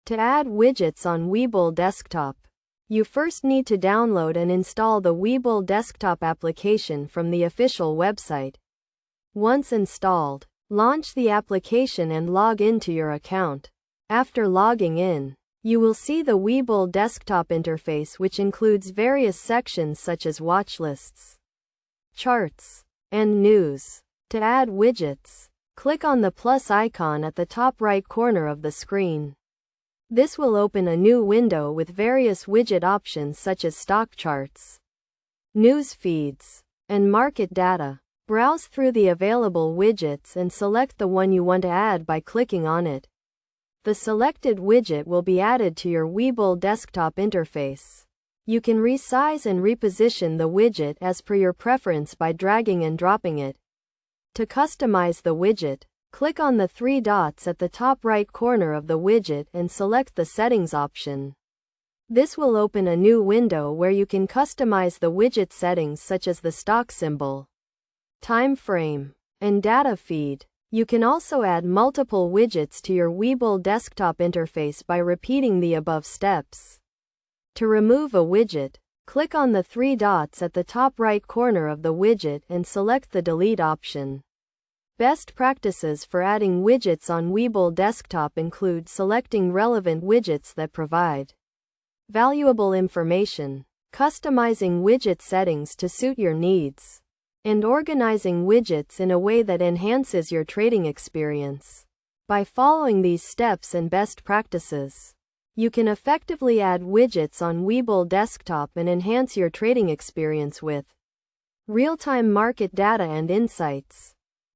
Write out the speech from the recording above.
To add widgets on Webull desktop, you first need to download and install the Webull desktop application from the official website. Once installed, launch the application and log into your account. After logging in, you will see the Webull desktop interface, which includes various sections such as watchlists, charts, and news. To add widgets, click on the plus icon at the top right corner of the screen. This will open a new window with various widget options such as stock charts, news feeds, and market data. Browse through the available widgets and select the one you want to add by clicking on it. The selected widget will be added to your Webull desktop interface. You can resize and reposition the widget as per your preference by dragging and dropping it. To customize the widget, click on the three dots at the top right corner of the widget and select the Settings option. This will open a new window where you can customize the widget settings such as the stock symbol, time frame, and data feed. You can also add multiple widgets to your Webull desktop interface by repeating the above steps. To remove a widget, click on the three dots at the top right corner of the widget and select the Delete option. Best practices for adding widgets on Webull desktop include selecting relevant widgets that provide valuable information, customizing widget settings to suit your needs, and organizing widgets in a way that enhances your trading experience. By following these steps and best practices, you can effectively add widgets on Webull desktop and enhance your trading experience with real-time market data and insights.